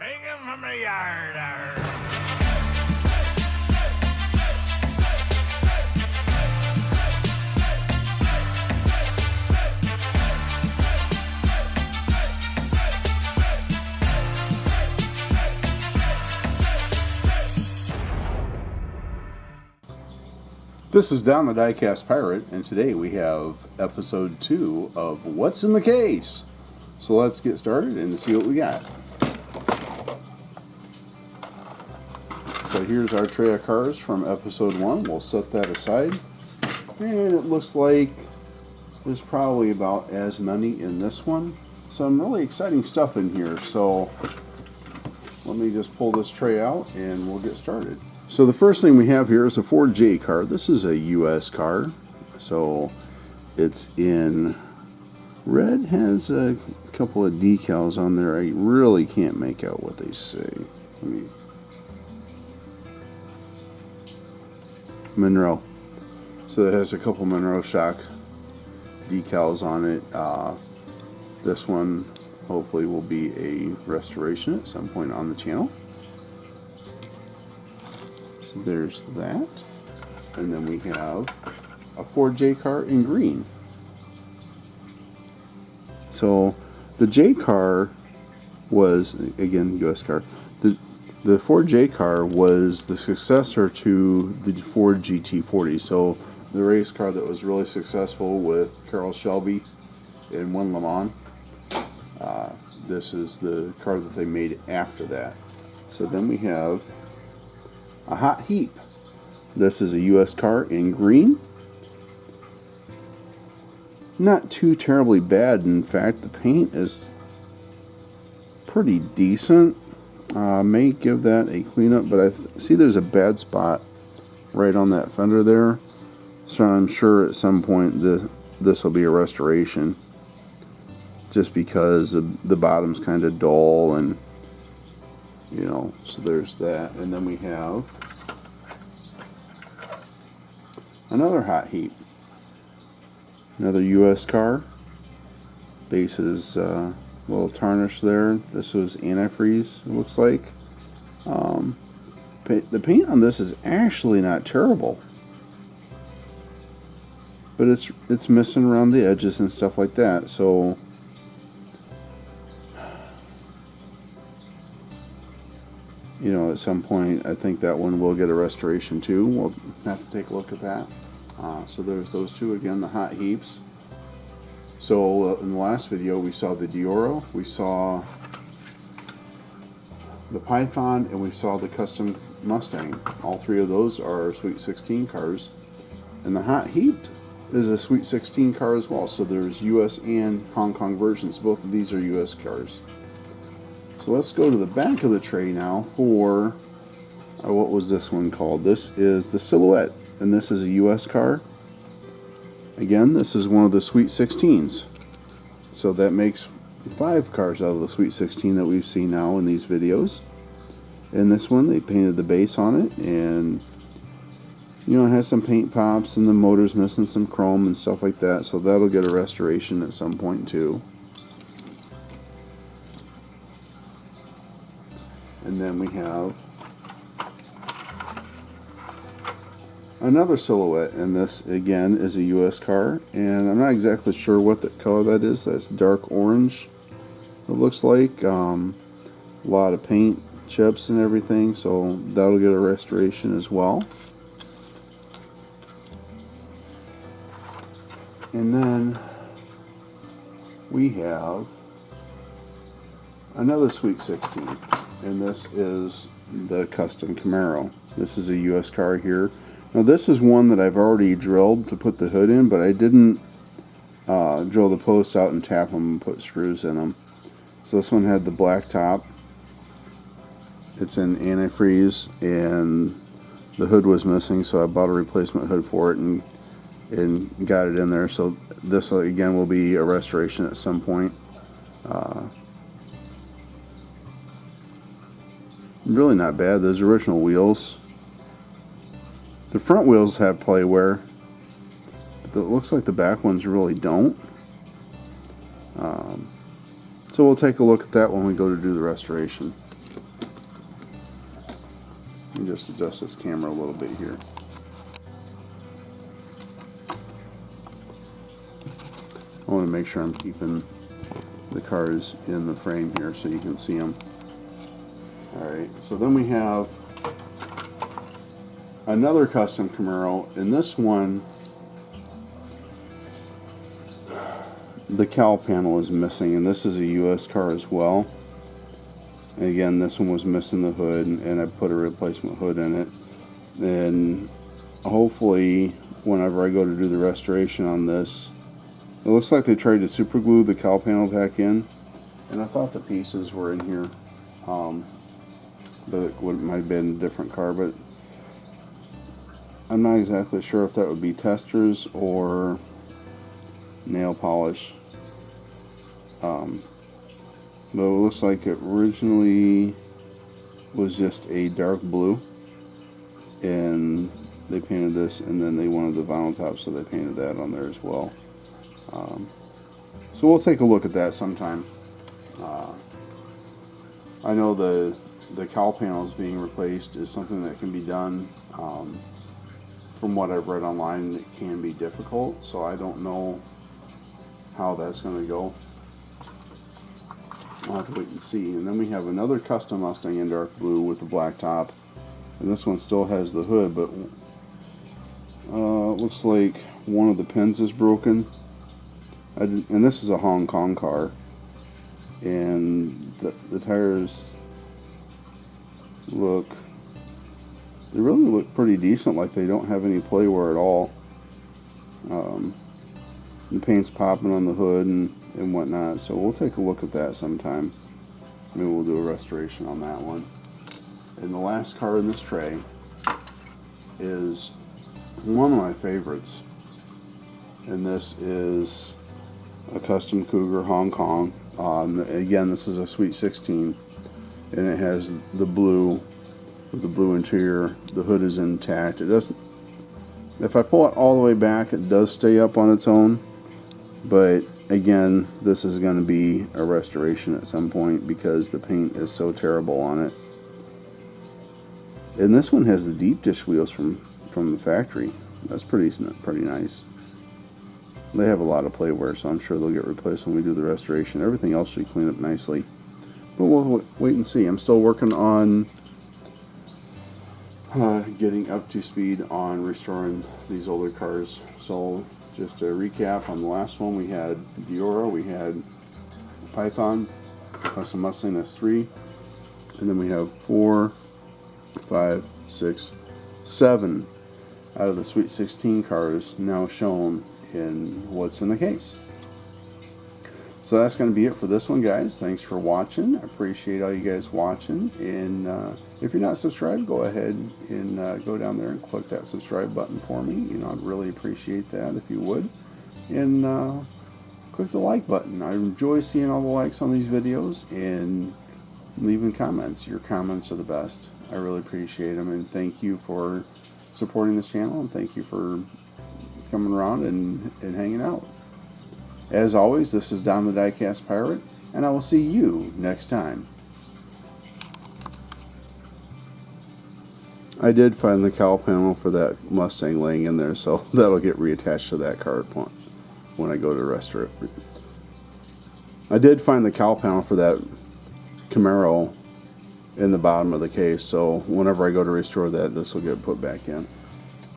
Bring him from the yard. Arr. This is Don the Diecast Pirate, and today we have episode 2 of What's in the Case. So let's get started and see what we got. So here's our tray of cars from episode 1. We'll set that aside. And it looks like there's probably about as many in this one. Some really exciting stuff in here. So let me just pull this tray out and we'll get started. So the first thing we have here is a Ford J car. This is a US car. So it's in red, has a couple of decals on there. I really can't make out what they say. Monroe. So it has a couple Monroe shock decals on it. This one hopefully will be a restoration at some point on the channel. So there's that. And then we have a Ford J car in green. So the J car was, again, US car. The Ford J car was the successor to the Ford GT40. So the race car that was really successful with Carroll Shelby and won Le Mans. This is the car that they made after that. So then we have a Hot Heap. This is a US car in green. Not too terribly bad. In fact, the paint is pretty decent. May give that a cleanup, but I see there's a bad spot right on that fender there. So I'm sure at some point this will be a restoration. Just because the bottom's kind of dull, and you know, so there's that. And then we have another Hot Heap. Another US car. Base is a little tarnished there. This was antifreeze, it looks like. The paint on this is actually not terrible. But it's missing around the edges and stuff like that. So you know, at some point, I think that one will get a restoration too. We'll have to take a look at that. So there's those two again, the Hot Heaps. So in the last video, we saw the Dioro, we saw the Python, and we saw the Custom Mustang. All three of those are Sweet 16 cars. And the Hot Heap is a Sweet 16 car as well. So there's US and Hong Kong versions. Both of these are US cars. So let's go to the back of the tray now for, what was this one called? This is the Silhouette, and this is a US car. Again, this is one of the Sweet 16s. So that makes 5 cars out of the Sweet 16 that we've seen now in these videos. And this one, they painted the base on it, and you know, it has some paint pops, and the motor's missing some chrome and stuff like that. So that'll get a restoration at some point too. And then we have another Silhouette, and this again is a US car, and I'm not exactly sure what the color that is. That's dark orange, it looks like. A lot of paint chips and everything, so that'll get a restoration as well. And then we have another Sweet 16. And this is the Custom Camaro. This is a US car here. Now this is one that I've already drilled to put the hood in, but I didn't drill the posts out and tap them and put screws in them. So this one had the black top. It's in antifreeze, and the hood was missing, so I bought a replacement hood for it and got it in there. So this again will be a restoration at some point. Really not bad. Those original wheels. The front wheels have play wear, but it looks like the back ones really don't. So we'll take a look at that when we go to do the restoration. just adjust this camera a little bit here. I want to make sure I'm keeping the cars in the frame here so you can see them. Alright, so then we have another custom Camaro, and this one, the cowl panel is missing, and this is a US car as well. And again, this one was missing the hood, and I put a replacement hood in it. And hopefully, whenever I go to do the restoration on this, it looks like they tried to super glue the cowl panel back in, and I thought the pieces were in here. But it might have been a different car, but I'm not exactly sure if that would be testers or nail polish. But it looks like it originally was just a dark blue, and they painted this, and then they wanted the vinyl top, so they painted that on there as well. So we'll take a look at that sometime. I know the cowl panels being replaced is something that can be done. From what I've read online, it can be difficult, so I don't know how that's going to go. I'll have to wait and see. And then we have another custom Mustang in dark blue with the black top, and this one still has the hood, but it looks like one of the pins is broken. And this is a Hong Kong car, and the tires they really look pretty decent, like they don't have any play wear at all. The paint's popping on the hood and whatnot, so we'll take a look at that sometime. Maybe we'll do a restoration on that one. And the last car in this tray is one of my favorites, and this is a custom Cougar Hong Kong. Again, this is a Sweet 16, and it has the blue with the blue interior. The hood is intact. It doesn't. If I pull it all the way back, it does stay up on its own. But again, this is going to be a restoration at some point because the paint is so terrible on it. And this one has the deep dish wheels from the factory. That's pretty nice. They have a lot of play wear, so I'm sure they'll get replaced when we do the restoration. Everything else should clean up nicely. But we'll wait and see. I'm still working on getting up to speed on restoring these older cars. So just to recap, on the last one we had Diora, we had Python, Custom Mustang S3, and then we have 4, 5, 6, 7 out of the Sweet 16 cars now shown in what's in the case. So that's going to be it for this one, guys. Thanks for watching. I appreciate all you guys watching, and if you're not subscribed, go ahead and go down there and click that subscribe button for me. You know, I'd really appreciate that if you would. And click the like button. I enjoy seeing all the likes on these videos, and leaving comments. Your comments are the best. I really appreciate them, and thank you for supporting this channel, and thank you for coming around and hanging out. As always, this is Don the Diecast Pirate, and I will see you next time. I did find the cowl panel for that Mustang laying in there, so that'll get reattached to that car when I go to restore it. I did find the cowl panel for that Camaro in the bottom of the case, so whenever I go to restore that, this will get put back in.